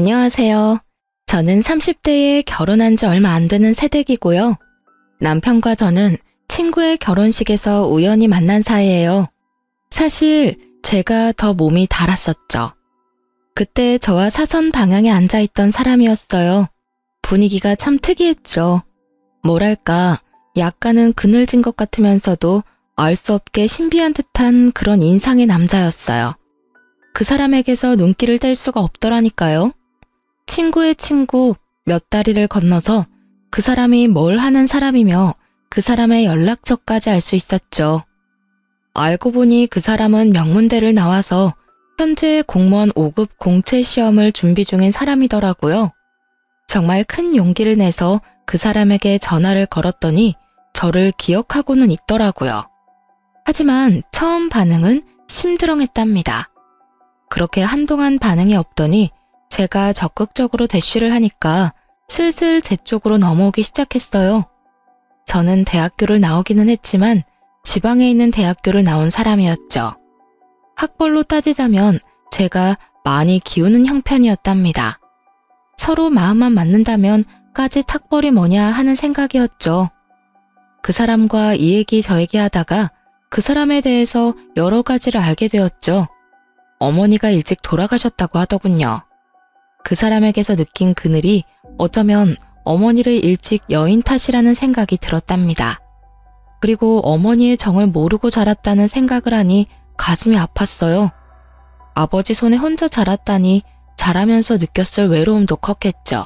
안녕하세요. 저는 30대에 결혼한 지 얼마 안 되는 새댁이고요. 남편과 저는 친구의 결혼식에서 우연히 만난 사이예요. 사실 제가 더 몸이 달았었죠. 그때 저와 사선 방향에 앉아있던 사람이었어요. 분위기가 참 특이했죠. 뭐랄까, 약간은 그늘진 것 같으면서도 알 수 없게 신비한 듯한 그런 인상의 남자였어요. 그 사람에게서 눈길을 뗄 수가 없더라니까요. 친구의 친구 몇 다리를 건너서 그 사람이 뭘 하는 사람이며 그 사람의 연락처까지 알 수 있었죠. 알고 보니 그 사람은 명문대를 나와서 현재 공무원 5급 공채 시험을 준비 중인 사람이더라고요. 정말 큰 용기를 내서 그 사람에게 전화를 걸었더니 저를 기억하고는 있더라고요. 하지만 처음 반응은 심드렁했답니다. 그렇게 한동안 반응이 없더니 제가 적극적으로 대쉬를 하니까 슬슬 제 쪽으로 넘어오기 시작했어요. 저는 대학교를 나오기는 했지만 지방에 있는 대학교를 나온 사람이었죠. 학벌로 따지자면 제가 많이 기우는 형편이었답니다. 서로 마음만 맞는다면 까짓 학벌이 뭐냐 하는 생각이었죠. 그 사람과 이 얘기 저 얘기 하다가 그 사람에 대해서 여러 가지를 알게 되었죠. 어머니가 일찍 돌아가셨다고 하더군요. 그 사람에게서 느낀 그늘이 어쩌면 어머니를 일찍 여인 탓이라는 생각이 들었답니다. 그리고 어머니의 정을 모르고 자랐다는 생각을 하니 가슴이 아팠어요. 아버지 손에 혼자 자랐다니 자라면서 느꼈을 외로움도 컸겠죠.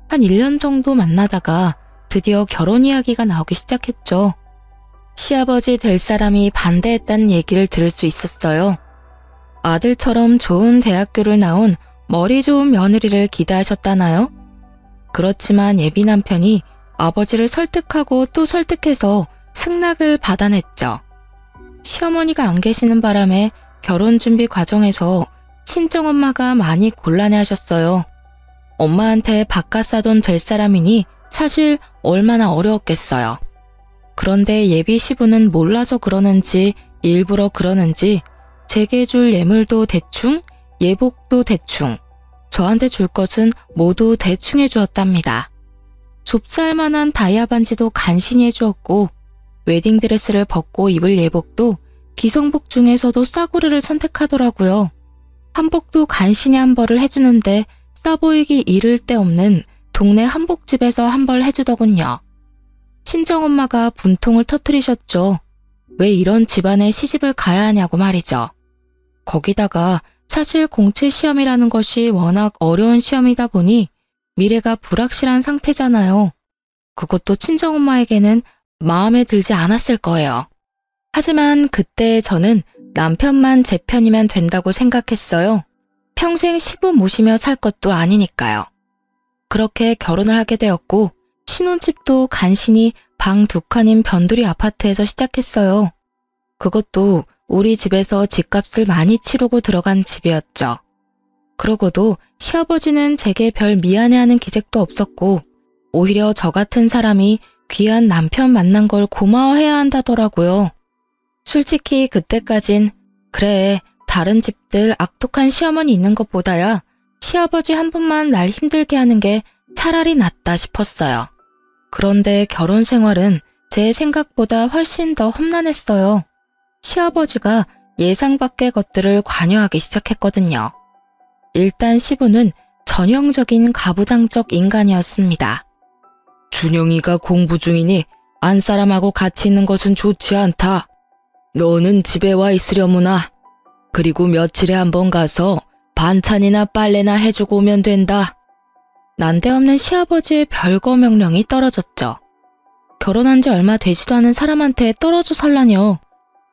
한 1년 정도 만나다가 드디어 결혼 이야기가 나오기 시작했죠. 시아버지 될 사람이 반대했다는 얘기를 들을 수 있었어요. 아들처럼 좋은 대학교를 나온 머리 좋은 며느리를 기대하셨다나요? 그렇지만 예비 남편이 아버지를 설득하고 또 설득해서 승낙을 받아냈죠. 시어머니가 안 계시는 바람에 결혼 준비 과정에서 친정엄마가 많이 곤란해하셨어요. 엄마한테 바깥 사돈 될 사람이니 사실 얼마나 어려웠겠어요. 그런데 예비 시부는 몰라서 그러는지 일부러 그러는지 제게 줄 예물도 대충, 예복도 대충, 저한테 줄 것은 모두 대충 해주었답니다. 좁쌀만한 다이아 반지도 간신히 해주었고 웨딩드레스를 벗고 입을 예복도 기성복 중에서도 싸구려를 선택하더라고요. 한복도 간신히 한 벌을 해주는데 싸 보이기 이를 데 없는 동네 한복집에서 한 벌 해주더군요. 친정엄마가 분통을 터뜨리셨죠. 왜 이런 집안에 시집을 가야 하냐고 말이죠. 거기다가 사실 공채 시험이라는 것이 워낙 어려운 시험이다 보니 미래가 불확실한 상태잖아요. 그것도 친정엄마에게는 마음에 들지 않았을 거예요. 하지만 그때 저는 남편만 제 편이면 된다고 생각했어요. 평생 시부 모시며 살 것도 아니니까요. 그렇게 결혼을 하게 되었고 신혼집도 간신히 방 2칸인 변두리 아파트에서 시작했어요. 그것도 우리 집에서 집값을 많이 치르고 들어간 집이었죠. 그러고도 시아버지는 제게 별 미안해하는 기색도 없었고 오히려 저 같은 사람이 귀한 남편 만난 걸 고마워해야 한다더라고요. 솔직히 그때까진 그래, 다른 집들 악독한 시어머니 있는 것보다야 시아버지 한 분만 날 힘들게 하는 게 차라리 낫다 싶었어요. 그런데 결혼 생활은 제 생각보다 훨씬 더 험난했어요. 시아버지가 예상 밖의 것들을 관여하기 시작했거든요. 일단 시부는 전형적인 가부장적 인간이었습니다. 준영이가 공부 중이니 안사람하고 같이 있는 것은 좋지 않다. 너는 집에 와 있으려무나. 그리고 며칠에 한 번 가서 반찬이나 빨래나 해주고 오면 된다. 난데없는 시아버지의 별거 명령이 떨어졌죠. 결혼한 지 얼마 되지도 않은 사람한테 떨어져 살라뇨.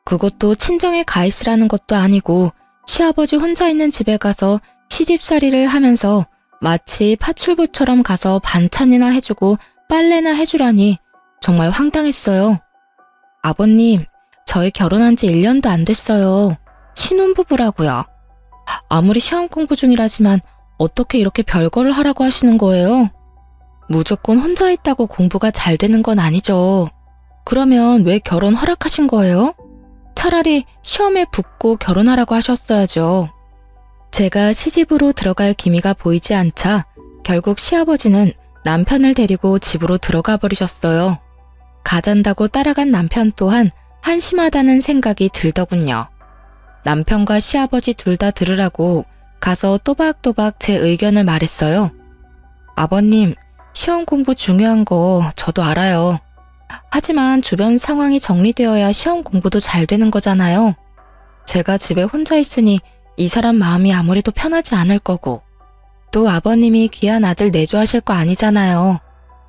그것도 친정에 가 있으라는 것도 아니고 시아버지 혼자 있는 집에 가서 시집살이를 하면서 마치 파출부처럼 가서 반찬이나 해주고 빨래나 해주라니 정말 황당했어요. 아버님, 저희 결혼한 지 1년도 안 됐어요. 신혼부부라고요. 아무리 시험 공부 중이라지만 어떻게 이렇게 별거를 하라고 하시는 거예요? 무조건 혼자 있다고 공부가 잘 되는 건 아니죠. 그러면 왜 결혼 허락하신 거예요? 차라리 시험에 붙고 결혼하라고 하셨어야죠. 제가 시집으로 들어갈 기미가 보이지 않자 결국 시아버지는 남편을 데리고 집으로 들어가 버리셨어요. 가잔다고 따라간 남편 또한 한심하다는 생각이 들더군요. 남편과 시아버지 둘 다 들으라고 가서 또박또박 제 의견을 말했어요. 아버님, 시험 공부 중요한 거 저도 알아요. 하지만 주변 상황이 정리되어야 시험 공부도 잘 되는 거잖아요. 제가 집에 혼자 있으니 이 사람 마음이 아무래도 편하지 않을 거고, 또 아버님이 귀한 아들 내조하실 거 아니잖아요.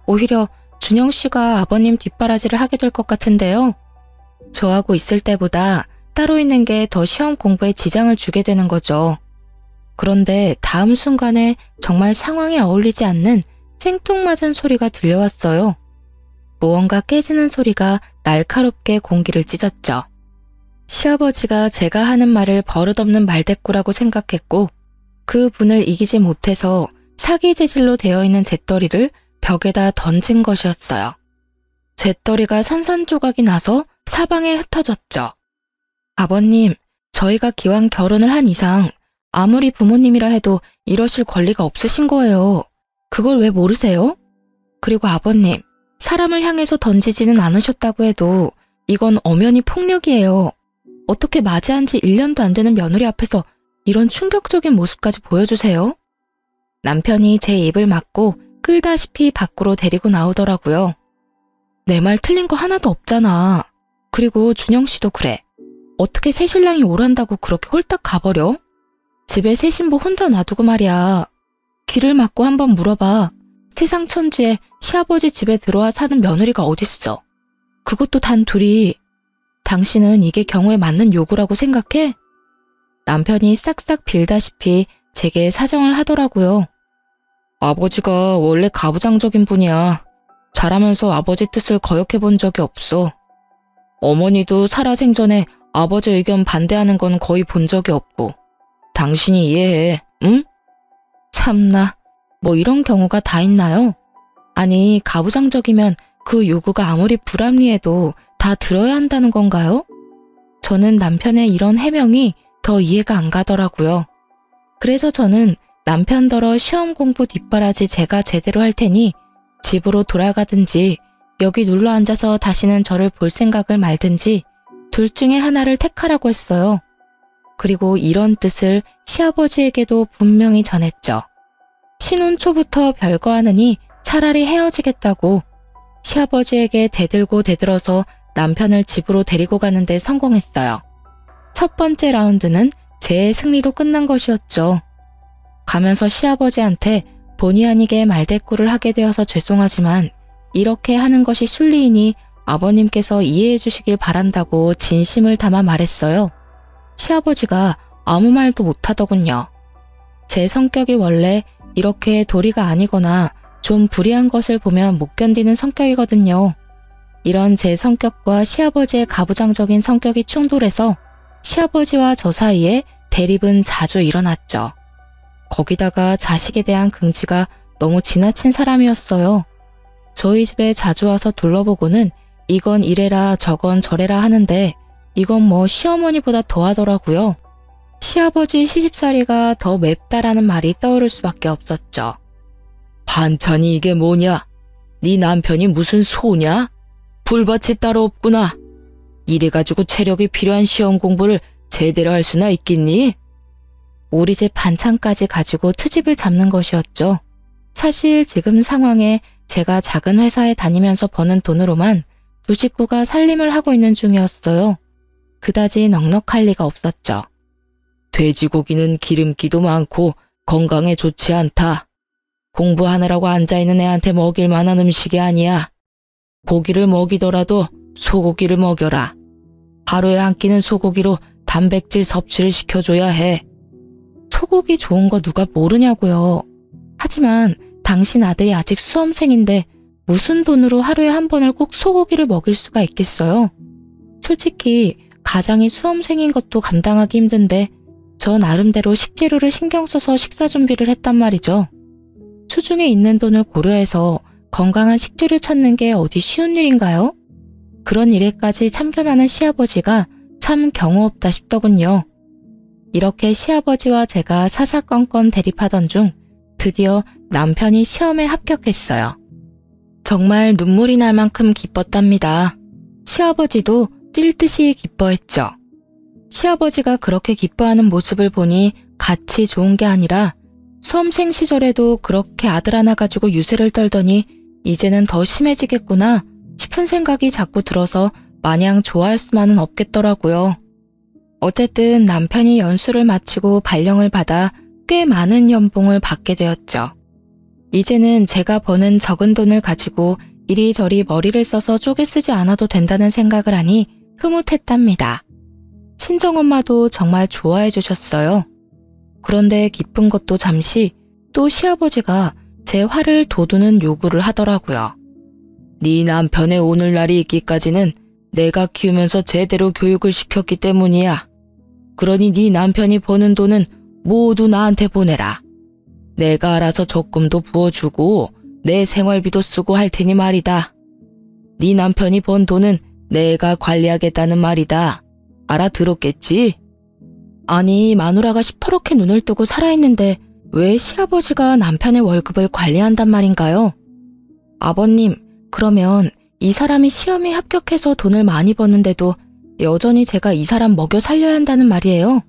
오히려 준영 씨가 아버님 뒷바라지를 하게 될 것 같은데요. 저하고 있을 때보다 따로 있는 게 더 시험 공부에 지장을 주게 되는 거죠. 그런데 다음 순간에 정말 상황에 어울리지 않는 생뚱맞은 소리가 들려왔어요. 무언가 깨지는 소리가 날카롭게 공기를 찢었죠. 시아버지가 제가 하는 말을 버릇없는 말대꾸라고 생각했고 그 분을 이기지 못해서 사기 재질로 되어 있는 잿더리를 벽에다 던진 것이었어요. 잿더리가 산산조각이 나서 사방에 흩어졌죠. 아버님, 저희가 기왕 결혼을 한 이상 아무리 부모님이라 해도 이러실 권리가 없으신 거예요. 그걸 왜 모르세요? 그리고 아버님, 사람을 향해서 던지지는 않으셨다고 해도 이건 엄연히 폭력이에요. 어떻게 맞이한 지 1년도 안 되는 며느리 앞에서 이런 충격적인 모습까지 보여주세요? 남편이 제 입을 막고 끌다시피 밖으로 데리고 나오더라고요. 내 말 틀린 거 하나도 없잖아. 그리고 준영 씨도 그래. 어떻게 새신랑이 오란다고 그렇게 홀딱 가버려? 집에 새 신부 혼자 놔두고 말이야. 귀를 막고 한번 물어봐. 세상 천지에 시아버지 집에 들어와 사는 며느리가 어딨어. 그것도 단 둘이. 당신은 이게 경우에 맞는 요구라고 생각해? 남편이 싹싹 빌다시피 제게 사정을 하더라고요. 아버지가 원래 가부장적인 분이야. 자라면서 아버지 뜻을 거역해 본 적이 없어. 어머니도 살아생전에 아버지 의견 반대하는 건 거의 본 적이 없고. 당신이 이해해, 응? 참나, 뭐 이런 경우가 다 있나요? 아니, 가부장적이면 그 요구가 아무리 불합리해도 다 들어야 한다는 건가요? 저는 남편의 이런 해명이 더 이해가 안 가더라고요. 그래서 저는 남편더러 시험 공부 뒷바라지 제가 제대로 할 테니 집으로 돌아가든지 여기 눌러 앉아서 다시는 저를 볼 생각을 말든지 둘 중에 하나를 택하라고 했어요. 그리고 이런 뜻을 시아버지에게도 분명히 전했죠. 신혼 초부터 별거 하느니 차라리 헤어지겠다고 시아버지에게 대들고 대들어서 남편을 집으로 데리고 가는데 성공했어요. 첫 번째 라운드는 제 승리로 끝난 것이었죠. 가면서 시아버지한테 본의 아니게 말대꾸를 하게 되어서 죄송하지만 이렇게 하는 것이 순리이니 아버님께서 이해해 주시길 바란다고 진심을 담아 말했어요. 시아버지가 아무 말도 못하더군요. 제 성격이 원래 이렇게 도리가 아니거나 좀 불이한 것을 보면 못 견디는 성격이거든요. 이런 제 성격과 시아버지의 가부장적인 성격이 충돌해서 시아버지와 저 사이에 대립은 자주 일어났죠. 거기다가 자식에 대한 긍지가 너무 지나친 사람이었어요. 저희 집에 자주 와서 둘러보고는 이건 이래라 저건 저래라 하는데 이건 뭐 시어머니보다 더하더라고요. 시아버지 시집살이가 더 맵다라는 말이 떠오를 수밖에 없었죠. 반찬이 이게 뭐냐? 네 남편이 무슨 소냐? 불밭이 따로 없구나. 이래가지고 체력이 필요한 시험 공부를 제대로 할 수나 있겠니? 우리 집 반찬까지 가지고 트집을 잡는 것이었죠. 사실 지금 상황에 제가 작은 회사에 다니면서 버는 돈으로만 두 식구가 살림을 하고 있는 중이었어요. 그다지 넉넉할 리가 없었죠. 돼지고기는 기름기도 많고 건강에 좋지 않다. 공부하느라고 앉아있는 애한테 먹일 만한 음식이 아니야. 고기를 먹이더라도 소고기를 먹여라. 하루에 한 끼는 소고기로 단백질 섭취를 시켜줘야 해. 소고기 좋은 거 누가 모르냐고요. 하지만 당신 아들이 아직 수험생인데 무슨 돈으로 하루에 한 번을 꼭 소고기를 먹일 수가 있겠어요? 솔직히 가장이 수험생인 것도 감당하기 힘든데 저 나름대로 식재료를 신경 써서 식사 준비를 했단 말이죠. 수중에 있는 돈을 고려해서 건강한 식재료 찾는 게 어디 쉬운 일인가요? 그런 일에까지 참견하는 시아버지가 참 경우 없다 싶더군요. 이렇게 시아버지와 제가 사사건건 대립하던 중 드디어 남편이 시험에 합격했어요. 정말 눈물이 날 만큼 기뻤답니다. 시아버지도 뛸 듯이 기뻐했죠. 시아버지가 그렇게 기뻐하는 모습을 보니 같이 좋은 게 아니라 수험생 시절에도 그렇게 아들 하나 가지고 유세를 떨더니 이제는 더 심해지겠구나 싶은 생각이 자꾸 들어서 마냥 좋아할 수만은 없겠더라고요. 어쨌든 남편이 연수를 마치고 발령을 받아 꽤 많은 연봉을 받게 되었죠. 이제는 제가 버는 적은 돈을 가지고 이리저리 머리를 써서 쪼개 쓰지 않아도 된다는 생각을 하니 흐뭇했답니다. 친정엄마도 정말 좋아해 주셨어요. 그런데 기쁜 것도 잠시 또 시아버지가 제 화를 돋우는 요구를 하더라고요. 네 남편의 오늘날이 있기까지는 내가 키우면서 제대로 교육을 시켰기 때문이야. 그러니 네 남편이 버는 돈은 모두 나한테 보내라. 내가 알아서 적금도 부어주고 내 생활비도 쓰고 할 테니 말이다. 네 남편이 번 돈은 내가 관리하겠다는 말이다. 알아들었겠지? 아니, 마누라가 시퍼렇게 눈을 뜨고 살아있는데 왜 시아버지가 남편의 월급을 관리한단 말인가요? 아버님, 그러면 이 사람이 시험에 합격해서 돈을 많이 버는데도 여전히 제가 이 사람 먹여 살려야 한다는 말이에요?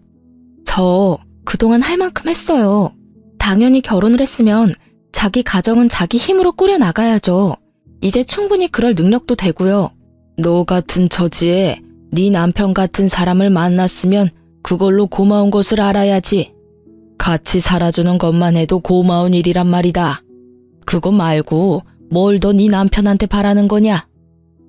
저 그동안 할 만큼 했어요. 당연히 결혼을 했으면 자기 가정은 자기 힘으로 꾸려나가야죠. 이제 충분히 그럴 능력도 되고요. 너 같은 처지에 네 남편 같은 사람을 만났으면 그걸로 고마운 것을 알아야지. 같이 살아주는 것만 해도 고마운 일이란 말이다. 그거 말고 뭘 더 네 남편한테 바라는 거냐?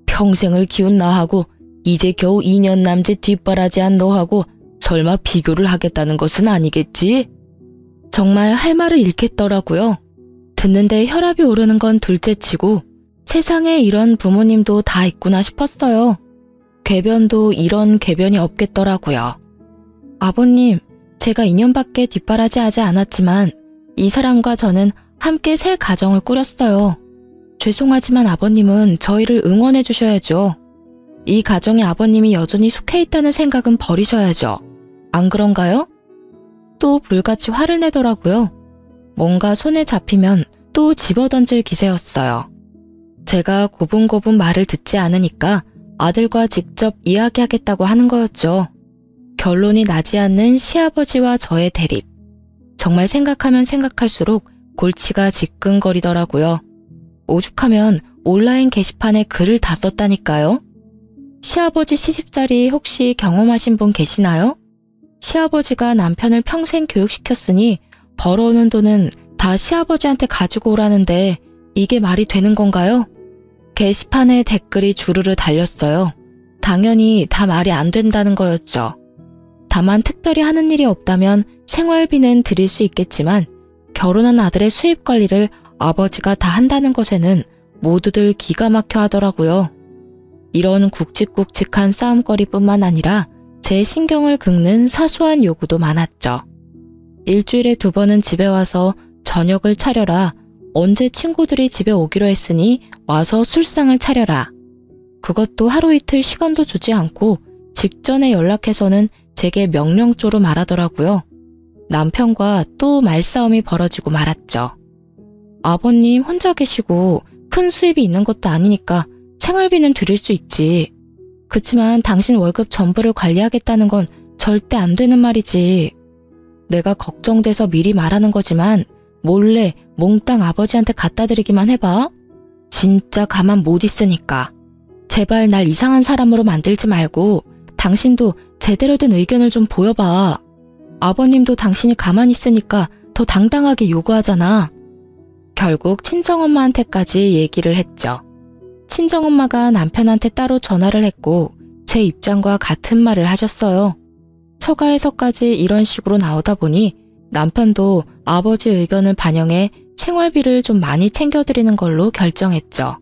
평생을 키운 나하고 이제 겨우 2년 남짓 뒷바라지한 너하고 설마 비교를 하겠다는 것은 아니겠지? 정말 할 말을 잃겠더라고요. 듣는데 혈압이 오르는 건 둘째치고 세상에 이런 부모님도 다 있구나 싶었어요. 궤변도 이런 궤변이 없겠더라고요. 아버님, 제가 2년밖에 뒷바라지하지 않았지만 이 사람과 저는 함께 새 가정을 꾸렸어요. 죄송하지만 아버님은 저희를 응원해 주셔야죠. 이 가정에 아버님이 여전히 속해 있다는 생각은 버리셔야죠. 안 그런가요? 또 불같이 화를 내더라고요. 뭔가 손에 잡히면 또 집어던질 기세였어요. 제가 고분고분 말을 듣지 않으니까 아들과 직접 이야기하겠다고 하는 거였죠. 결론이 나지 않는 시아버지와 저의 대립. 정말 생각하면 생각할수록 골치가 지끈거리더라고요. 오죽하면 온라인 게시판에 글을 다 썼다니까요. 시아버지 시집살이 혹시 경험하신 분 계시나요? 시아버지가 남편을 평생 교육시켰으니 벌어오는 돈은 다 시아버지한테 가지고 오라는데 이게 말이 되는 건가요? 게시판에 댓글이 주르르 달렸어요. 당연히 다 말이 안 된다는 거였죠. 다만 특별히 하는 일이 없다면 생활비는 드릴 수 있겠지만 결혼한 아들의 수입 관리를 아버지가 다 한다는 것에는 모두들 기가 막혀 하더라고요. 이런 굵직굵직한 싸움거리뿐만 아니라 제 신경을 긁는 사소한 요구도 많았죠. 일주일에 2번은 집에 와서 저녁을 차려라. 언제 친구들이 집에 오기로 했으니 와서 술상을 차려라. 그것도 하루 이틀 시간도 주지 않고 직전에 연락해서는 제게 명령조로 말하더라고요. 남편과 또 말싸움이 벌어지고 말았죠. 아버님 혼자 계시고 큰 수입이 있는 것도 아니니까 생활비는 드릴 수 있지. 그치만 당신 월급 전부를 관리하겠다는 건 절대 안 되는 말이지. 내가 걱정돼서 미리 말하는 거지만 몰래 몽땅 아버지한테 갖다 드리기만 해봐. 진짜 가만 못 있으니까. 제발 날 이상한 사람으로 만들지 말고 당신도 제대로 된 의견을 좀 보여봐. 아버님도 당신이 가만히 있으니까 더 당당하게 요구하잖아. 결국 친정엄마한테까지 얘기를 했죠. 친정엄마가 남편한테 따로 전화를 했고 제 입장과 같은 말을 하셨어요. 처가에서까지 이런 식으로 나오다 보니 남편도 아버지 의견을 반영해 생활비를 좀 많이 챙겨드리는 걸로 결정했죠.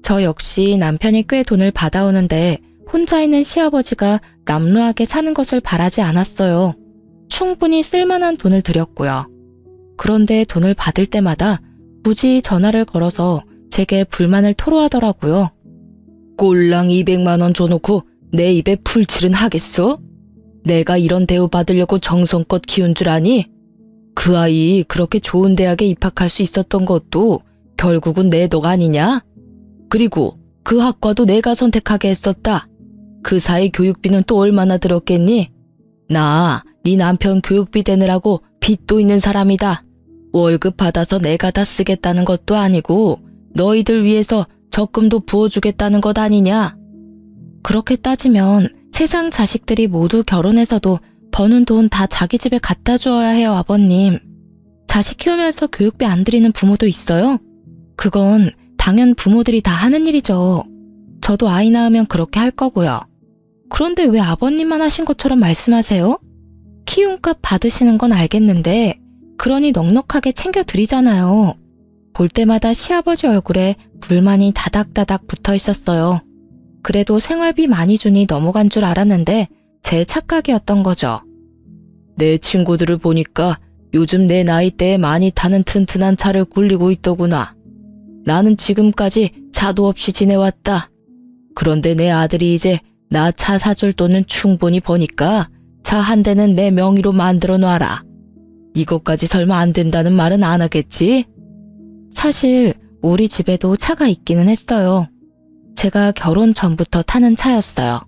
저 역시 남편이 꽤 돈을 받아오는데 혼자 있는 시아버지가 남루하게 사는 것을 바라지 않았어요. 충분히 쓸만한 돈을 드렸고요. 그런데 돈을 받을 때마다 굳이 전화를 걸어서 제게 불만을 토로하더라고요. 꼴랑 200만 원 줘놓고 내 입에 풀칠은 하겠어? 내가 이런 대우 받으려고 정성껏 키운 줄 아니? 그 아이 그렇게 좋은 대학에 입학할 수 있었던 것도 결국은 내 덕 아니냐? 그리고 그 학과도 내가 선택하게 했었다. 그 사이 교육비는 또 얼마나 들었겠니? 나 네 남편 교육비 대느라고 빚도 있는 사람이다. 월급 받아서 내가 다 쓰겠다는 것도 아니고 너희들 위해서 적금도 부어주겠다는 것 아니냐? 그렇게 따지면 세상 자식들이 모두 결혼해서도 버는 돈 다 자기 집에 갖다 주어야 해요, 아버님. 자식 키우면서 교육비 안 드리는 부모도 있어요? 그건 당연 부모들이 다 하는 일이죠. 저도 아이 낳으면 그렇게 할 거고요. 그런데 왜 아버님만 하신 것처럼 말씀하세요? 키움값 받으시는 건 알겠는데 그러니 넉넉하게 챙겨드리잖아요. 볼 때마다 시아버지 얼굴에 불만이 다닥다닥 붙어 있었어요. 그래도 생활비 많이 주니 넘어간 줄 알았는데 제 착각이었던 거죠. 내 친구들을 보니까 요즘 내 나이대에 많이 타는 튼튼한 차를 굴리고 있더구나. 나는 지금까지 차도 없이 지내왔다. 그런데 내 아들이 이제 나 차 사줄 돈은 충분히 버니까 차 한 대는 내 명의로 만들어 놔라. 이것까지 설마 안 된다는 말은 안 하겠지? 사실 우리 집에도 차가 있기는 했어요. 제가 결혼 전부터 타는 차였어요.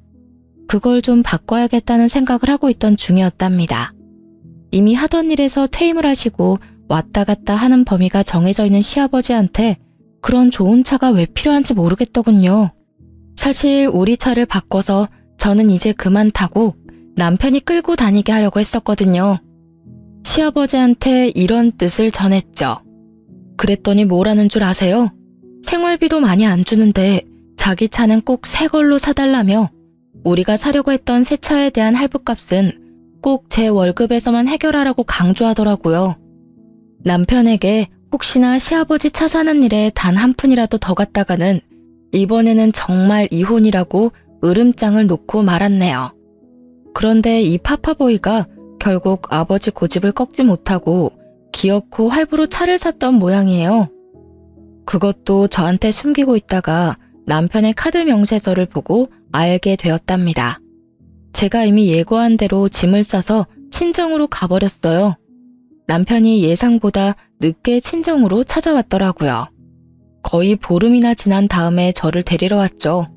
그걸 좀 바꿔야겠다는 생각을 하고 있던 중이었답니다. 이미 하던 일에서 퇴임을 하시고 왔다 갔다 하는 범위가 정해져 있는 시아버지한테 그런 좋은 차가 왜 필요한지 모르겠더군요. 사실 우리 차를 바꿔서 저는 이제 그만 타고 남편이 끌고 다니게 하려고 했었거든요. 시아버지한테 이런 뜻을 전했죠. 그랬더니 뭐라는 줄 아세요? 생활비도 많이 안 주는데 자기 차는 꼭 새 걸로 사달라며 우리가 사려고 했던 새 차에 대한 할부값은 꼭 제 월급에서만 해결하라고 강조하더라고요. 남편에게 혹시나 시아버지 차 사는 일에 단 한 푼이라도 더 갖다가는 이번에는 정말 이혼이라고 으름장을 놓고 말았네요. 그런데 이 파파보이가 결국 아버지 고집을 꺾지 못하고 기어코 할부로 차를 샀던 모양이에요. 그것도 저한테 숨기고 있다가 남편의 카드 명세서를 보고 알게 되었답니다. 제가 이미 예고한 대로 짐을 싸서 친정으로 가버렸어요. 남편이 예상보다 늦게 친정으로 찾아왔더라고요. 거의 보름이나 지난 다음에 저를 데리러 왔죠.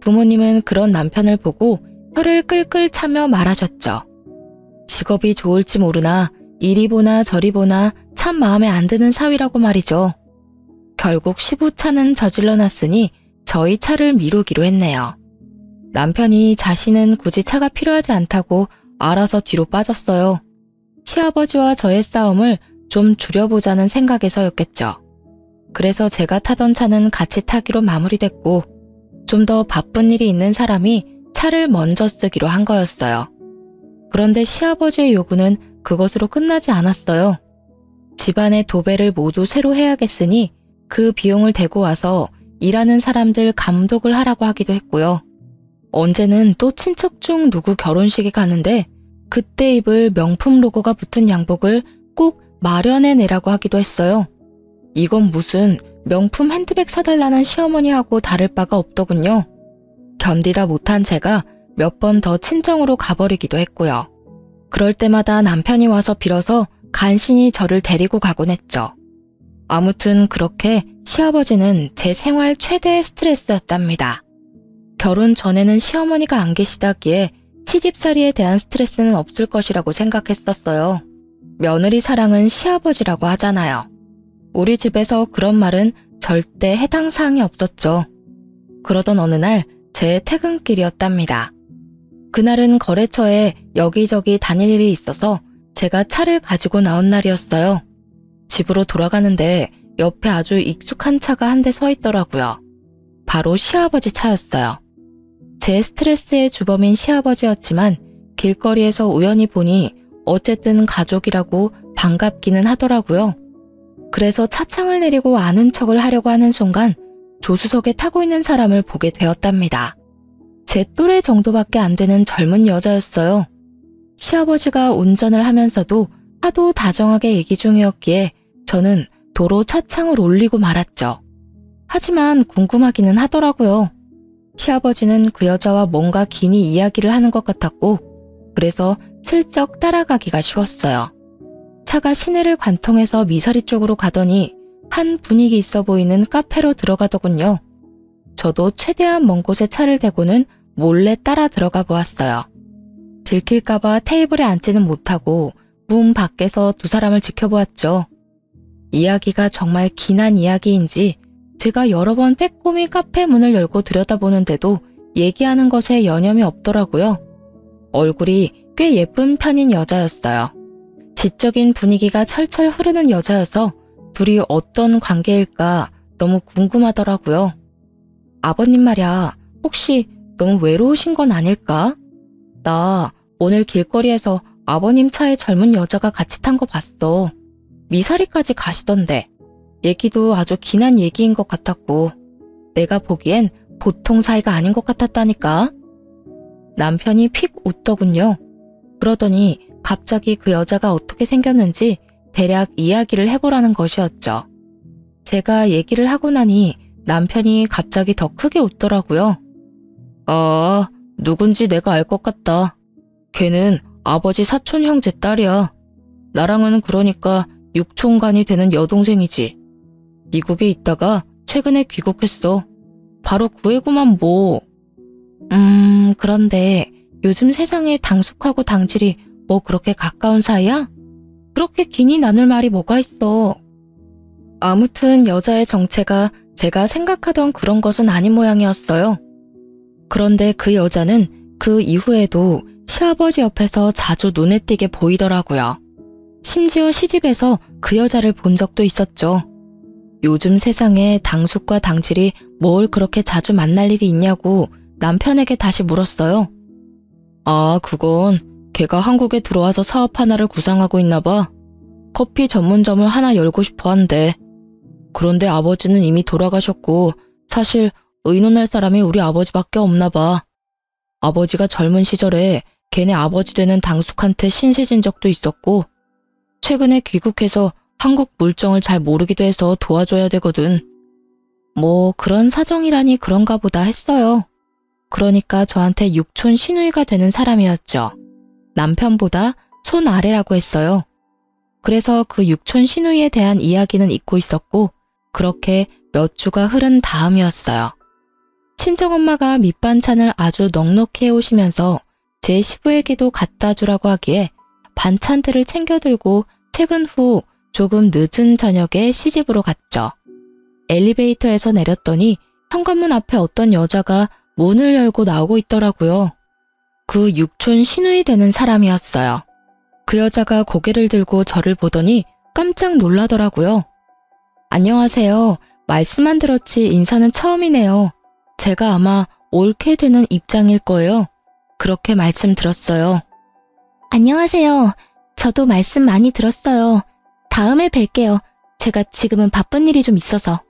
부모님은 그런 남편을 보고 혀를 끌끌 차며 말하셨죠. 직업이 좋을지 모르나 이리 보나 저리 보나 참 마음에 안 드는 사위라고 말이죠. 결국 시부차는 저질러 놨으니 저희 차를 미루기로 했네요. 남편이 자신은 굳이 차가 필요하지 않다고 알아서 뒤로 빠졌어요. 시아버지와 저의 싸움을 좀 줄여보자는 생각에서였겠죠. 그래서 제가 타던 차는 같이 타기로 마무리됐고 좀 더 바쁜 일이 있는 사람이 차를 먼저 쓰기로 한 거였어요. 그런데 시아버지의 요구는 그것으로 끝나지 않았어요. 집안의 도배를 모두 새로 해야겠으니 그 비용을 대고 와서 일하는 사람들 감독을 하라고 하기도 했고요. 언제는 또 친척 중 누구 결혼식에 가는데 그때 입을 명품 로고가 붙은 양복을 꼭 마련해내라고 하기도 했어요. 이건 무슨 명품 핸드백 사달라는 시어머니하고 다를 바가 없더군요. 견디다 못한 제가 몇 번 더 친정으로 가버리기도 했고요. 그럴 때마다 남편이 와서 빌어서 간신히 저를 데리고 가곤 했죠. 아무튼 그렇게 시아버지는 제 생활 최대의 스트레스였답니다. 결혼 전에는 시어머니가 안 계시다기에 시집살이에 대한 스트레스는 없을 것이라고 생각했었어요. 며느리 사랑은 시아버지라고 하잖아요. 우리 집에서 그런 말은 절대 해당 사항이 없었죠. 그러던 어느 날 제 퇴근길이었답니다. 그날은 거래처에 여기저기 다닐 일이 있어서 제가 차를 가지고 나온 날이었어요. 집으로 돌아가는데 옆에 아주 익숙한 차가 한 대 서 있더라고요. 바로 시아버지 차였어요. 제 스트레스의 주범인 시아버지였지만 길거리에서 우연히 보니 어쨌든 가족이라고 반갑기는 하더라고요. 그래서 차창을 내리고 아는 척을 하려고 하는 순간 조수석에 타고 있는 사람을 보게 되었답니다. 제 또래 정도밖에 안 되는 젊은 여자였어요. 시아버지가 운전을 하면서도 하도 다정하게 얘기 중이었기에 저는 도로 차창을 올리고 말았죠. 하지만 궁금하기는 하더라고요. 시아버지는 그 여자와 뭔가 긴히 이야기를 하는 것 같았고 그래서 슬쩍 따라가기가 쉬웠어요. 차가 시내를 관통해서 미사리 쪽으로 가더니 한 분위기 있어 보이는 카페로 들어가더군요. 저도 최대한 먼 곳에 차를 대고는 몰래 따라 들어가 보았어요. 들킬까봐 테이블에 앉지는 못하고 문 밖에서 두 사람을 지켜보았죠. 이야기가 정말 긴한 이야기인지 제가 여러 번 빼꼼히 카페 문을 열고 들여다보는데도 얘기하는 것에 여념이 없더라고요. 얼굴이 꽤 예쁜 편인 여자였어요. 지적인 분위기가 철철 흐르는 여자여서 둘이 어떤 관계일까 너무 궁금하더라고요. 아버님 말야, 혹시 너무 외로우신 건 아닐까? 나 오늘 길거리에서 아버님 차에 젊은 여자가 같이 탄 거 봤어. 미사리까지 가시던데. 얘기도 아주 긴한 얘기인 것 같았고 내가 보기엔 보통 사이가 아닌 것 같았다니까. 남편이 픽 웃더군요. 그러더니 갑자기 그 여자가 어떻게 생겼는지 대략 이야기를 해보라는 것이었죠. 제가 얘기를 하고 나니 남편이 갑자기 더 크게 웃더라고요. 아, 누군지 내가 알 것 같다. 걔는 아버지 사촌 형제 딸이야. 나랑은 그러니까 육촌간이 되는 여동생이지. 미국에 있다가 최근에 귀국했어. 바로 구해구만 뭐. 그런데 요즘 세상에 당숙하고 당질이 뭐 그렇게 가까운 사이야? 그렇게 기니 나눌 말이 뭐가 있어. 아무튼 여자의 정체가 제가 생각하던 그런 것은 아닌 모양이었어요. 그런데 그 여자는 그 이후에도 시아버지 옆에서 자주 눈에 띄게 보이더라고요. 심지어 시집에서 그 여자를 본 적도 있었죠. 요즘 세상에 당숙과 당질이 뭘 그렇게 자주 만날 일이 있냐고 남편에게 다시 물었어요. 아, 그건 걔가 한국에 들어와서 사업 하나를 구상하고 있나 봐. 커피 전문점을 하나 열고 싶어 한대. 그런데 아버지는 이미 돌아가셨고 사실 의논할 사람이 우리 아버지밖에 없나 봐. 아버지가 젊은 시절에 걔네 아버지 되는 당숙한테 신세진 적도 있었고 최근에 귀국해서 한국 물정을 잘 모르기도 해서 도와줘야 되거든. 뭐 그런 사정이라니 그런가 보다 했어요. 그러니까 저한테 육촌 시누이가 되는 사람이었죠. 남편보다 손 아래라고 했어요. 그래서 그 육촌 시누이에 대한 이야기는 잊고 있었고 그렇게 몇 주가 흐른 다음이었어요. 친정엄마가 밑반찬을 아주 넉넉히 해오시면서 제 시부에게도 갖다 주라고 하기에 반찬들을 챙겨 들고 퇴근 후 조금 늦은 저녁에 시집으로 갔죠. 엘리베이터에서 내렸더니 현관문 앞에 어떤 여자가 문을 열고 나오고 있더라고요. 그 육촌 시누이 되는 사람이었어요. 그 여자가 고개를 들고 저를 보더니 깜짝 놀라더라고요. 안녕하세요. 말씀만 들었지 인사는 처음이네요. 제가 아마 옳게 되는 입장일 거예요. 그렇게 말씀드렸어요. 안녕하세요. 저도 말씀 많이 들었어요. 다음에 뵐게요. 제가 지금은 바쁜 일이 좀 있어서.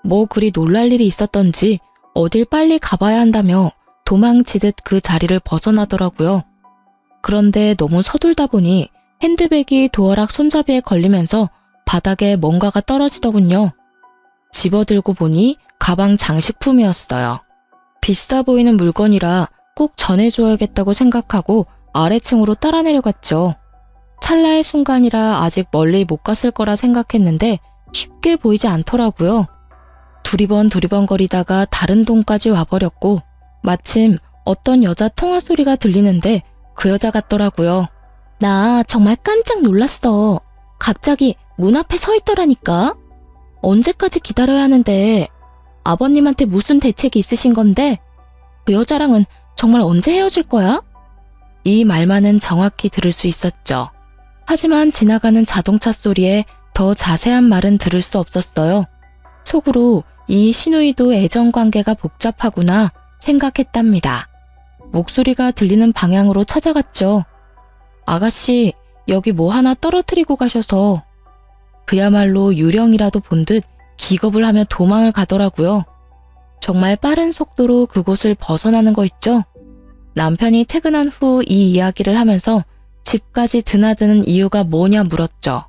뭐 그리 놀랄 일이 있었던지 어딜 빨리 가봐야 한다며 도망치듯 그 자리를 벗어나더라고요. 그런데 너무 서둘다 보니 핸드백이 도어락 손잡이에 걸리면서 바닥에 뭔가가 떨어지더군요. 집어들고 보니 가방 장식품이었어요. 비싸 보이는 물건이라 꼭 전해줘야겠다고 생각하고 아래층으로 따라 내려갔죠. 찰나의 순간이라 아직 멀리 못 갔을 거라 생각했는데 쉽게 보이지 않더라고요. 두리번거리다가 다른 동까지 와버렸고 마침 어떤 여자 통화 소리가 들리는데 그 여자 같더라고요. 나 정말 깜짝 놀랐어. 갑자기 문 앞에 서 있더라니까. 언제까지 기다려야 하는데 아버님한테 무슨 대책이 있으신 건데 그 여자랑은 정말 언제 헤어질 거야? 이 말만은 정확히 들을 수 있었죠. 하지만 지나가는 자동차 소리에 더 자세한 말은 들을 수 없었어요. 속으로 이 시누이도 애정관계가 복잡하구나 생각했답니다. 목소리가 들리는 방향으로 찾아갔죠. 아가씨, 여기 뭐 하나 떨어뜨리고 가셔서. 그야말로 유령이라도 본 듯 기겁을 하며 도망을 가더라고요. 정말 빠른 속도로 그곳을 벗어나는 거 있죠? 남편이 퇴근한 후 이 이야기를 하면서 집까지 드나드는 이유가 뭐냐 물었죠.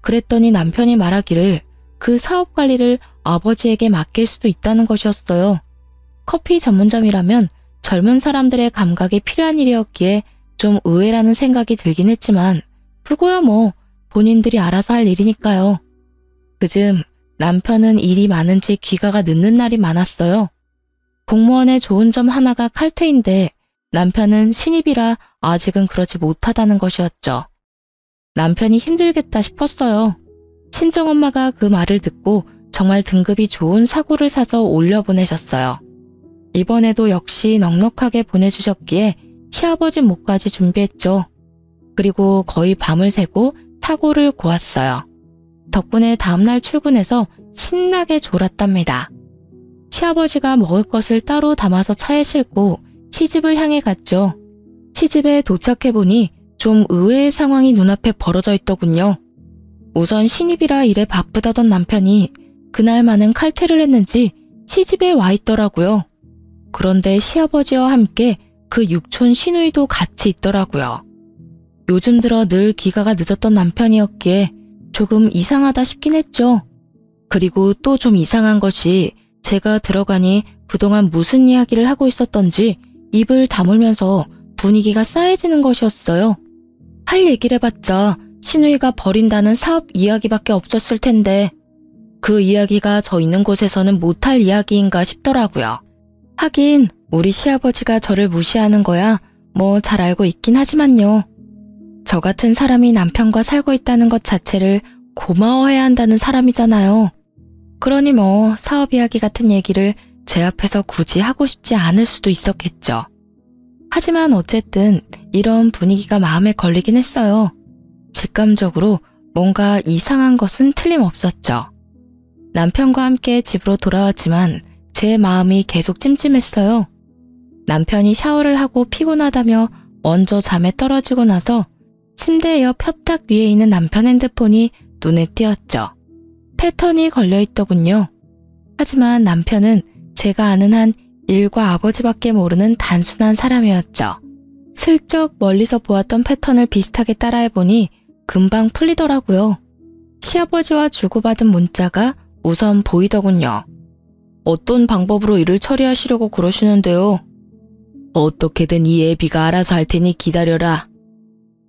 그랬더니 남편이 말하기를 그 사업 관리를 아버지에게 맡길 수도 있다는 것이었어요. 커피 전문점이라면 젊은 사람들의 감각이 필요한 일이었기에 좀 의외라는 생각이 들긴 했지만 그거야 뭐 본인들이 알아서 할 일이니까요. 그즘 남편은 일이 많은지 귀가가 늦는 날이 많았어요. 공무원의 좋은 점 하나가 칼퇴인데 남편은 신입이라 아직은 그러지 못하다는 것이었죠. 남편이 힘들겠다 싶었어요. 친정엄마가 그 말을 듣고 정말 등급이 좋은 사고를 사서 올려보내셨어요. 이번에도 역시 넉넉하게 보내주셨기에 시아버지 몫까지 준비했죠. 그리고 거의 밤을 새고 사고를 고았어요. 덕분에 다음날 출근해서 신나게 졸았답니다. 시아버지가 먹을 것을 따로 담아서 차에 싣고 시집을 향해 갔죠. 시집에 도착해보니 좀 의외의 상황이 눈앞에 벌어져 있더군요. 우선 신입이라 일에 바쁘다던 남편이 그날만은 칼퇴를 했는지 시집에 와 있더라고요. 그런데 시아버지와 함께 그 육촌 시누이도 같이 있더라고요. 요즘 들어 늘 귀가가 늦었던 남편이었기에 조금 이상하다 싶긴 했죠. 그리고 또 좀 이상한 것이 제가 들어가니 그동안 무슨 이야기를 하고 있었던지 입을 다물면서 분위기가 싸해지는 것이었어요. 할 얘기를 해봤자 시누이가 벌인다는 사업 이야기밖에 없었을 텐데 그 이야기가 저 있는 곳에서는 못할 이야기인가 싶더라고요. 하긴 우리 시아버지가 저를 무시하는 거야 뭐 잘 알고 있긴 하지만요. 저 같은 사람이 남편과 살고 있다는 것 자체를 고마워해야 한다는 사람이잖아요. 그러니 뭐 사업 이야기 같은 얘기를 제 앞에서 굳이 하고 싶지 않을 수도 있었겠죠. 하지만 어쨌든 이런 분위기가 마음에 걸리긴 했어요. 직감적으로 뭔가 이상한 것은 틀림없었죠. 남편과 함께 집으로 돌아왔지만 제 마음이 계속 찜찜했어요. 남편이 샤워를 하고 피곤하다며 먼저 잠에 떨어지고 나서 침대 옆 협탁 위에 있는 남편 핸드폰이 눈에 띄었죠. 패턴이 걸려있더군요. 하지만 남편은 제가 아는 한 일과 아버지밖에 모르는 단순한 사람이었죠. 슬쩍 멀리서 보았던 패턴을 비슷하게 따라해보니 금방 풀리더라고요. 시아버지와 주고받은 문자가 우선 보이더군요. 어떤 방법으로 일을 처리하시려고 그러시는데요. 어떻게든 이 애비가 알아서 할 테니 기다려라.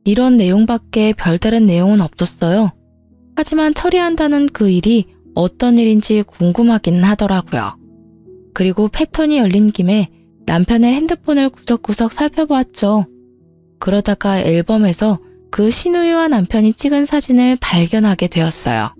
이런 내용밖에 별다른 내용은 없었어요. 하지만 처리한다는 그 일이 어떤 일인지 궁금하긴 하더라고요. 그리고 패턴이 열린 김에 남편의 핸드폰을 구석구석 살펴보았죠. 그러다가 앨범에서 그 시누이와 남편이 찍은 사진을 발견하게 되었어요.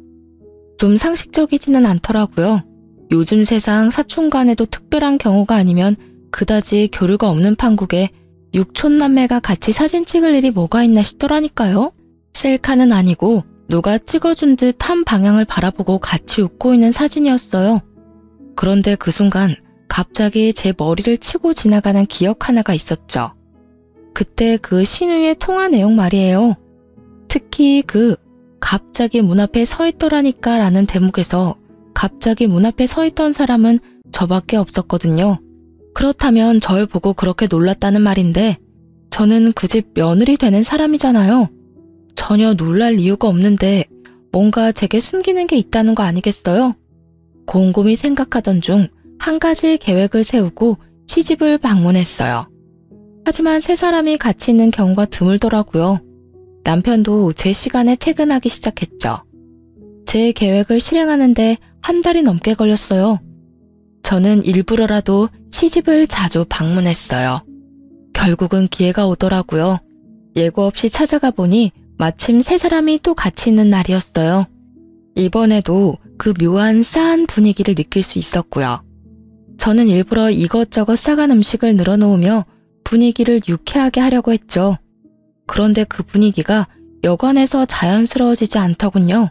좀 상식적이지는 않더라고요. 요즘 세상 사촌간에도 특별한 경우가 아니면 그다지 교류가 없는 판국에 육촌남매가 같이 사진 찍을 일이 뭐가 있나 싶더라니까요. 셀카는 아니고 누가 찍어준 듯 한 방향을 바라보고 같이 웃고 있는 사진이었어요. 그런데 그 순간 갑자기 제 머리를 치고 지나가는 기억 하나가 있었죠. 그때 그 시누이의 통화 내용 말이에요. 특히 그 갑자기 문 앞에 서 있더라니까 라는 대목에서 갑자기 문 앞에 서 있던 사람은 저밖에 없었거든요. 그렇다면 절 보고 그렇게 놀랐다는 말인데 저는 그 집 며느리 되는 사람이잖아요. 전혀 놀랄 이유가 없는데 뭔가 제게 숨기는 게 있다는 거 아니겠어요? 곰곰이 생각하던 중 한 가지 계획을 세우고 시집을 방문했어요. 하지만 세 사람이 같이 있는 경우가 드물더라고요. 남편도 제 시간에 퇴근하기 시작했죠. 제 계획을 실행하는데 한 달이 넘게 걸렸어요. 저는 일부러라도 시집을 자주 방문했어요. 결국은 기회가 오더라고요. 예고 없이 찾아가 보니 마침 세 사람이 또 같이 있는 날이었어요. 이번에도 그 묘한 싸한 분위기를 느낄 수 있었고요. 저는 일부러 이것저것 싸간 음식을 늘어놓으며 분위기를 유쾌하게 하려고 했죠. 그런데 그 분위기가 여간해서 자연스러워지지 않더군요.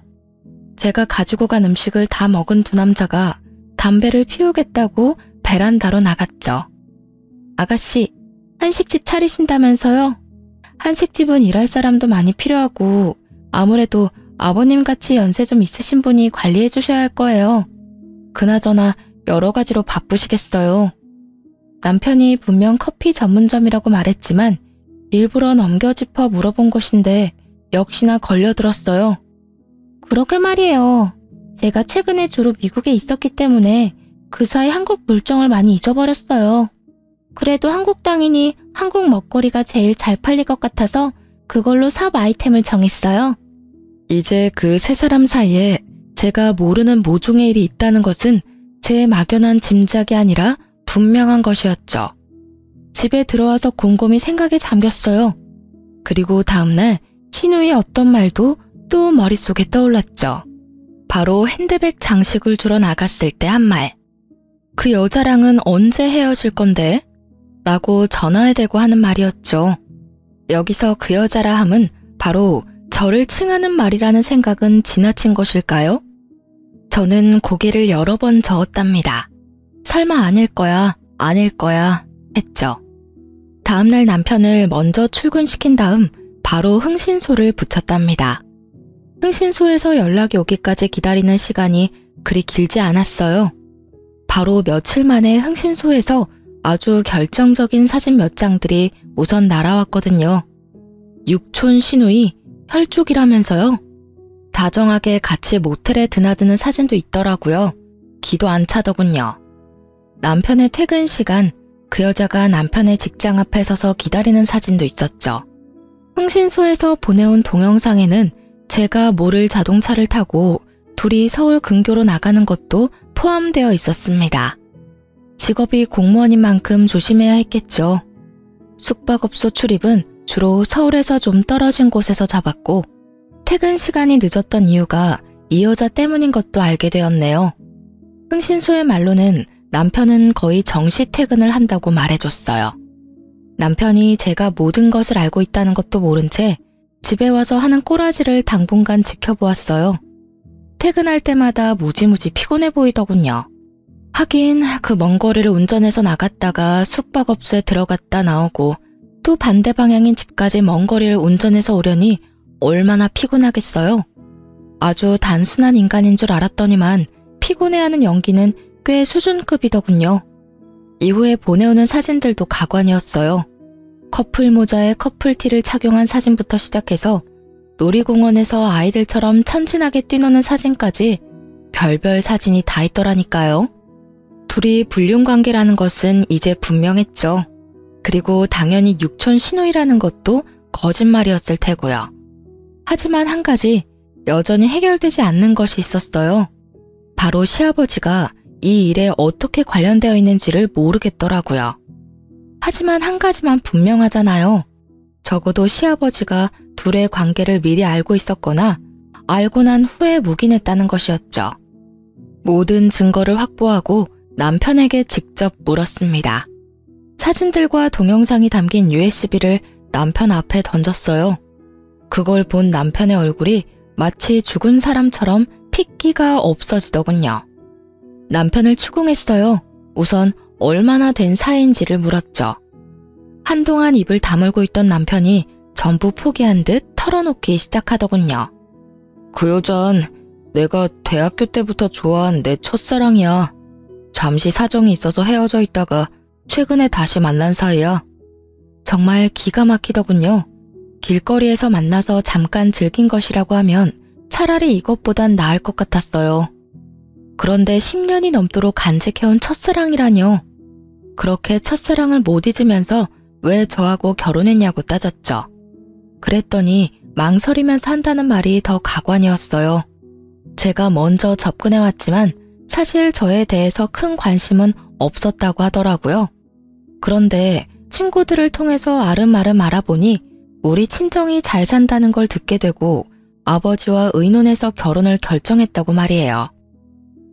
제가 가지고 간 음식을 다 먹은 두 남자가 담배를 피우겠다고 베란다로 나갔죠. 아가씨, 한식집 차리신다면서요? 한식집은 일할 사람도 많이 필요하고 아무래도 아버님같이 연세 좀 있으신 분이 관리해 주셔야 할 거예요. 그나저나 여러 가지로 바쁘시겠어요. 남편이 분명 커피 전문점이라고 말했지만 일부러 넘겨짚어 물어본 것인데 역시나 걸려들었어요. 그러게 말이에요. 제가 최근에 주로 미국에 있었기 때문에 그 사이 한국 물정을 많이 잊어버렸어요. 그래도 한국 땅이니 한국 먹거리가 제일 잘 팔릴 것 같아서 그걸로 삽 아이템을 정했어요. 이제 그 세 사람 사이에 제가 모르는 모종의 일이 있다는 것은 제 막연한 짐작이 아니라 분명한 것이었죠. 집에 들어와서 곰곰이 생각에 잠겼어요. 그리고 다음날 신우의 어떤 말도 또 머릿속에 떠올랐죠. 바로 핸드백 장식을 주러 나갔을 때 한 말. 그 여자랑은 언제 헤어질 건데? 라고 전화에 대고 하는 말이었죠. 여기서 그 여자라 함은 바로 저를 칭하는 말이라는 생각은 지나친 것일까요? 저는 고개를 여러 번 저었답니다. 설마 아닐 거야, 아닐 거야 했죠. 다음날 남편을 먼저 출근시킨 다음 바로 흥신소를 붙였답니다. 흥신소에서 연락이 오기까지 기다리는 시간이 그리 길지 않았어요. 바로 며칠 만에 흥신소에서 아주 결정적인 사진 몇 장들이 우선 날아왔거든요. 육촌 시누이 혈족이라면서요. 다정하게 같이 모텔에 드나드는 사진도 있더라고요. 기도 안 차더군요. 남편의 퇴근 시간, 그 여자가 남편의 직장 앞에 서서 기다리는 사진도 있었죠. 흥신소에서 보내온 동영상에는 제가 모를 자동차를 타고 둘이 서울 근교로 나가는 것도 포함되어 있었습니다. 직업이 공무원인 만큼 조심해야 했겠죠. 숙박업소 출입은 주로 서울에서 좀 떨어진 곳에서 잡았고 퇴근 시간이 늦었던 이유가 이 여자 때문인 것도 알게 되었네요. 흥신소의 말로는 남편은 거의 정시 퇴근을 한다고 말해줬어요. 남편이 제가 모든 것을 알고 있다는 것도 모른 채 집에 와서 하는 꼬라지를 당분간 지켜보았어요. 퇴근할 때마다 무지무지 피곤해 보이더군요. 하긴 그 먼 거리를 운전해서 나갔다가 숙박업소에 들어갔다 나오고 또 반대 방향인 집까지 먼 거리를 운전해서 오려니 얼마나 피곤하겠어요. 아주 단순한 인간인 줄 알았더니만 피곤해하는 연기는 꽤 수준급이더군요. 이후에 보내오는 사진들도 가관이었어요. 커플 모자에 커플티를 착용한 사진부터 시작해서 놀이공원에서 아이들처럼 천진하게 뛰노는 사진까지 별별 사진이 다 있더라니까요. 둘이 불륜관계라는 것은 이제 분명했죠. 그리고 당연히 육촌 시누이라는 것도 거짓말이었을 테고요. 하지만 한 가지 여전히 해결되지 않는 것이 있었어요. 바로 시아버지가 이 일에 어떻게 관련되어 있는지를 모르겠더라고요. 하지만 한 가지만 분명하잖아요. 적어도 시아버지가 둘의 관계를 미리 알고 있었거나 알고 난 후에 묵인했다는 것이었죠. 모든 증거를 확보하고 남편에게 직접 물었습니다. 사진들과 동영상이 담긴 USB를 남편 앞에 던졌어요. 그걸 본 남편의 얼굴이 마치 죽은 사람처럼 핏기가 없어지더군요. 남편을 추궁했어요. 우선 얼마나 된 사이인지를 물었죠. 한동안 입을 다물고 있던 남편이 전부 포기한 듯 털어놓기 시작하더군요. 그 여잔 내가 대학교 때부터 좋아한 내 첫사랑이야. 잠시 사정이 있어서 헤어져 있다가 최근에 다시 만난 사이야. 정말 기가 막히더군요. 길거리에서 만나서 잠깐 즐긴 것이라고 하면 차라리 이것보단 나을 것 같았어요. 그런데 10년이 넘도록 간직해온 첫사랑이라뇨. 그렇게 첫사랑을 못 잊으면서 왜 저하고 결혼했냐고 따졌죠. 그랬더니 망설이면서 한다는 말이 더 가관이었어요. 제가 먼저 접근해왔지만 사실 저에 대해서 큰 관심은 없었다고 하더라고요. 그런데 친구들을 통해서 아름아름 알아보니 우리 친정이 잘 산다는 걸 듣게 되고 아버지와 의논해서 결혼을 결정했다고 말이에요.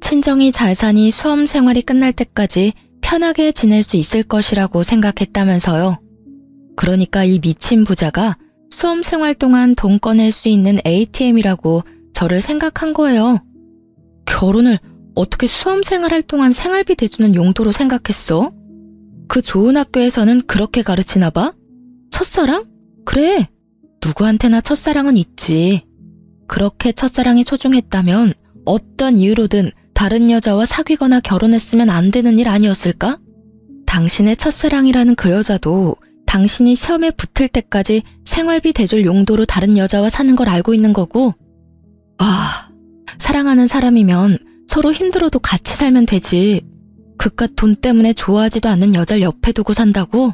친정이 잘 사니 수험 생활이 끝날 때까지 편하게 지낼 수 있을 것이라고 생각했다면서요. 그러니까 이 미친 부자가 수험 생활 동안 돈 꺼낼 수 있는 ATM이라고 저를 생각한 거예요. 결혼을 어떻게 수험 생활할 동안 생활비 대주는 용도로 생각했어? 그 좋은 학교에서는 그렇게 가르치나 봐? 첫사랑? 그래, 누구한테나 첫사랑은 있지. 그렇게 첫사랑이 소중했다면 어떤 이유로든 다른 여자와 사귀거나 결혼했으면 안 되는 일 아니었을까? 당신의 첫사랑이라는 그 여자도 당신이 시험에 붙을 때까지 생활비 대줄 용도로 다른 여자와 사는 걸 알고 있는 거고, 사랑하는 사람이면 서로 힘들어도 같이 살면 되지. 그깟 돈 때문에 좋아하지도 않는 여자를 옆에 두고 산다고?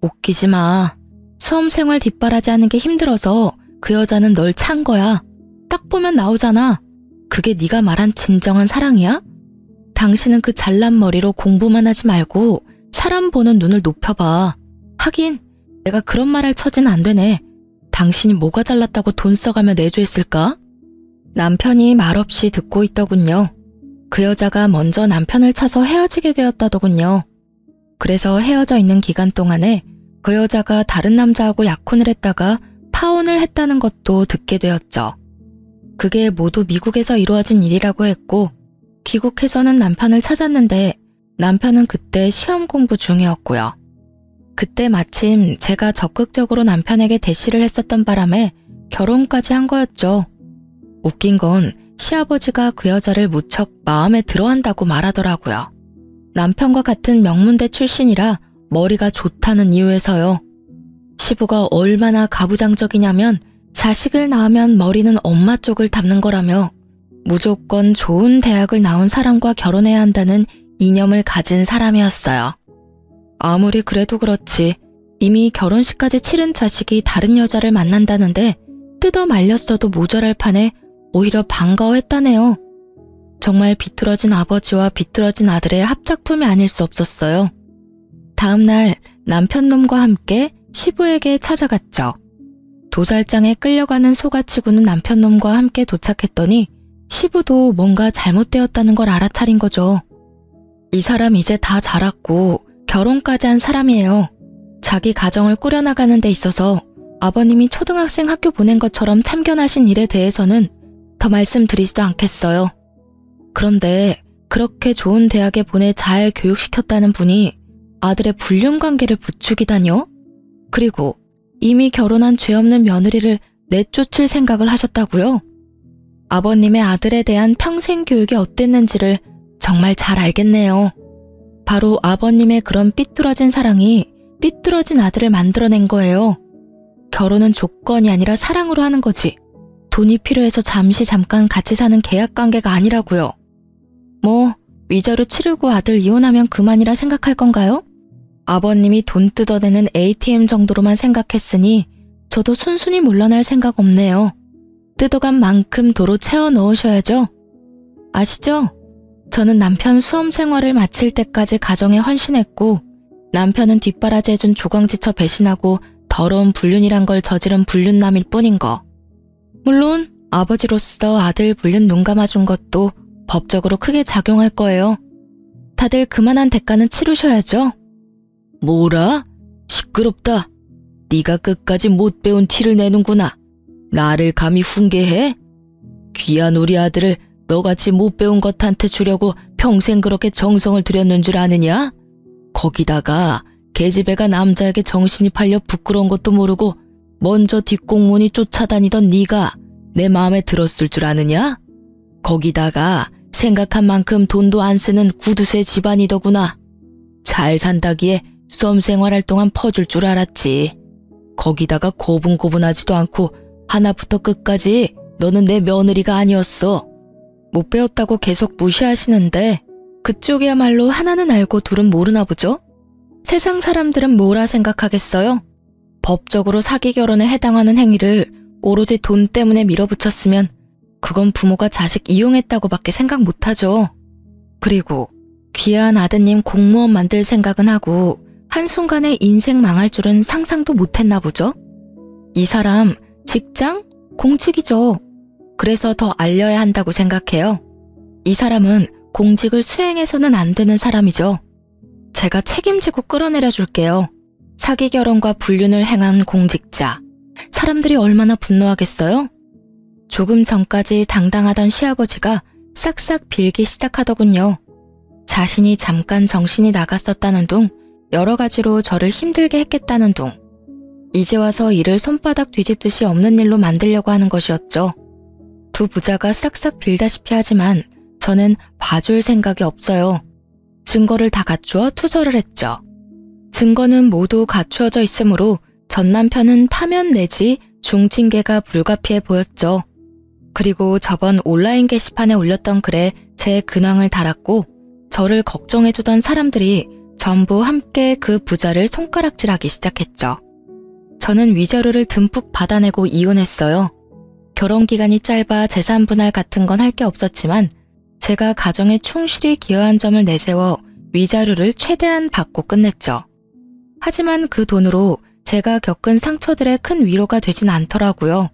웃기지 마. 수험생활 뒷바라지하는 게 힘들어서 그 여자는 널 찬 거야. 딱 보면 나오잖아. 그게 네가 말한 진정한 사랑이야? 당신은 그 잘난 머리로 공부만 하지 말고 사람 보는 눈을 높여봐. 하긴 내가 그런 말 할 처지는 안 되네. 당신이 뭐가 잘났다고 돈 써가며 내조했을까? 남편이 말없이 듣고 있더군요. 그 여자가 먼저 남편을 차서 헤어지게 되었다더군요. 그래서 헤어져 있는 기간 동안에 그 여자가 다른 남자하고 약혼을 했다가 파혼을 했다는 것도 듣게 되었죠. 그게 모두 미국에서 이루어진 일이라고 했고, 귀국해서는 남편을 찾았는데 남편은 그때 시험 공부 중이었고요. 그때 마침 제가 적극적으로 남편에게 대시를 했었던 바람에 결혼까지 한 거였죠. 웃긴 건 시아버지가 그 여자를 무척 마음에 들어한다고 말하더라고요. 남편과 같은 명문대 출신이라 머리가 좋다는 이유에서요. 시부가 얼마나 가부장적이냐면 자식을 낳으면 머리는 엄마 쪽을 담는 거라며 무조건 좋은 대학을 나온 사람과 결혼해야 한다는 이념을 가진 사람이었어요. 아무리 그래도 그렇지 이미 결혼식까지 치른 자식이 다른 여자를 만난다는데 뜯어 말렸어도 모자랄 판에 오히려 반가워했다네요. 정말 비뚤어진 아버지와 비뚤어진 아들의 합작품이 아닐 수 없었어요. 다음 날 남편놈과 함께 시부에게 찾아갔죠. 도살장에 끌려가는 소가치고는 남편놈과 함께 도착했더니 시부도 뭔가 잘못되었다는 걸 알아차린 거죠. 이 사람 이제 다 자랐고 결혼까지 한 사람이에요. 자기 가정을 꾸려나가는 데 있어서 아버님이 초등학생 학교 보낸 것처럼 참견하신 일에 대해서는 더 말씀드리지도 않겠어요. 그런데 그렇게 좋은 대학에 보내 잘 교육시켰다는 분이 아들의 불륜관계를 부추기다뇨? 그리고 이미 결혼한 죄 없는 며느리를 내쫓을 생각을 하셨다고요? 아버님의 아들에 대한 평생 교육이 어땠는지를 정말 잘 알겠네요. 바로 아버님의 그런 삐뚤어진 사랑이 삐뚤어진 아들을 만들어낸 거예요. 결혼은 조건이 아니라 사랑으로 하는 거지. 돈이 필요해서 잠깐 같이 사는 계약관계가 아니라고요. 뭐 위자료 치르고 아들 이혼하면 그만이라 생각할 건가요? 아버님이 돈 뜯어내는 ATM 정도로만 생각했으니 저도 순순히 물러날 생각 없네요. 뜯어간 만큼 도로 채워 넣으셔야죠. 아시죠? 저는 남편 수험 생활을 마칠 때까지 가정에 헌신했고 남편은 뒷바라지해준 조광지처 배신하고 더러운 불륜이란 걸 저지른 불륜남일 뿐인 거. 물론 아버지로서 아들 불륜 눈 감아준 것도 법적으로 크게 작용할 거예요. 다들 그만한 대가는 치르셔야죠. 뭐라? 시끄럽다. 네가 끝까지 못 배운 티를 내는구나. 나를 감히 훈계해? 귀한 우리 아들을 너같이 못 배운 것한테 주려고 평생 그렇게 정성을 들였는 줄 아느냐? 거기다가 계집애가 남자에게 정신이 팔려 부끄러운 것도 모르고 먼저 뒷공문이 쫓아다니던 네가 내 마음에 들었을 줄 아느냐? 거기다가 생각한 만큼 돈도 안 쓰는 구두쇠 집안이더구나. 잘 산다기에 수험 생활할 동안 퍼줄 줄 알았지. 거기다가 고분고분하지도 않고 하나부터 끝까지 너는 내 며느리가 아니었어. 못 배웠다고 계속 무시하시는데 그쪽이야말로 하나는 알고 둘은 모르나 보죠? 세상 사람들은 뭐라 생각하겠어요? 법적으로 사기 결혼에 해당하는 행위를 오로지 돈 때문에 밀어붙였으면 그건 부모가 자식 이용했다고밖에 생각 못하죠. 그리고 귀한 아드님 공무원 만들 생각은 하고 한순간에 인생 망할 줄은 상상도 못했나 보죠? 이 사람 직장? 공직이죠. 그래서 더 알려야 한다고 생각해요. 이 사람은 공직을 수행해서는 안 되는 사람이죠. 제가 책임지고 끌어내려 줄게요. 사기 결혼과 불륜을 행한 공직자. 사람들이 얼마나 분노하겠어요? 조금 전까지 당당하던 시아버지가 싹싹 빌기 시작하더군요. 자신이 잠깐 정신이 나갔었다는 둥, 여러 가지로 저를 힘들게 했겠다는 둥. 이제 와서 일을 손바닥 뒤집듯이 없는 일로 만들려고 하는 것이었죠. 두 부자가 싹싹 빌다시피 하지만 저는 봐줄 생각이 없어요. 증거를 다 갖추어 투서를 했죠. 증거는 모두 갖추어져 있으므로 전 남편은 파면 내지 중징계가 불가피해 보였죠. 그리고 저번 온라인 게시판에 올렸던 글에 제 근황을 달았고 저를 걱정해주던 사람들이 전부 함께 그 부자를 손가락질하기 시작했죠. 저는 위자료를 듬뿍 받아내고 이혼했어요. 결혼 기간이 짧아 재산 분할 같은 건 할 게 없었지만 제가 가정에 충실히 기여한 점을 내세워 위자료를 최대한 받고 끝냈죠. 하지만 그 돈으로 제가 겪은 상처들의 큰 위로가 되진 않더라고요.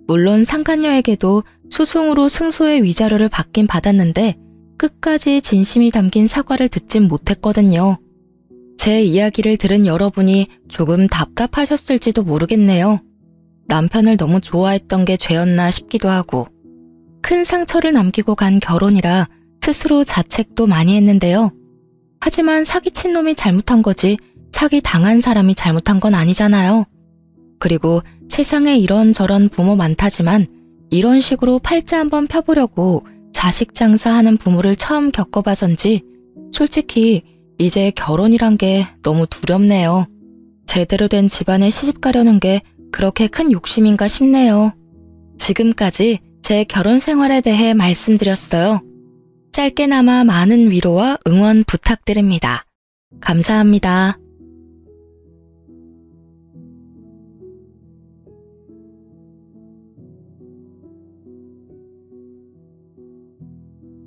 물론 상간녀에게도 소송으로 승소의 위자료를 받긴 받았는데 끝까지 진심이 담긴 사과를 듣진 못했거든요. 제 이야기를 들은 여러분이 조금 답답하셨을지도 모르겠네요. 남편을 너무 좋아했던 게 죄였나 싶기도 하고 큰 상처를 남기고 간 결혼이라 스스로 자책도 많이 했는데요. 하지만 사기친 놈이 잘못한 거지 사기 당한 사람이 잘못한 건 아니잖아요. 그리고 세상에 이런저런 부모 많다지만 이런 식으로 팔자 한번 펴보려고 자식 장사하는 부모를 처음 겪어봐서인지 솔직히 이제 결혼이란 게 너무 두렵네요. 제대로 된 집안에 시집 가려는 게 그렇게 큰 욕심인가 싶네요. 지금까지 제 결혼 생활에 대해 말씀드렸어요. 짧게나마 많은 위로와 응원 부탁드립니다. 감사합니다.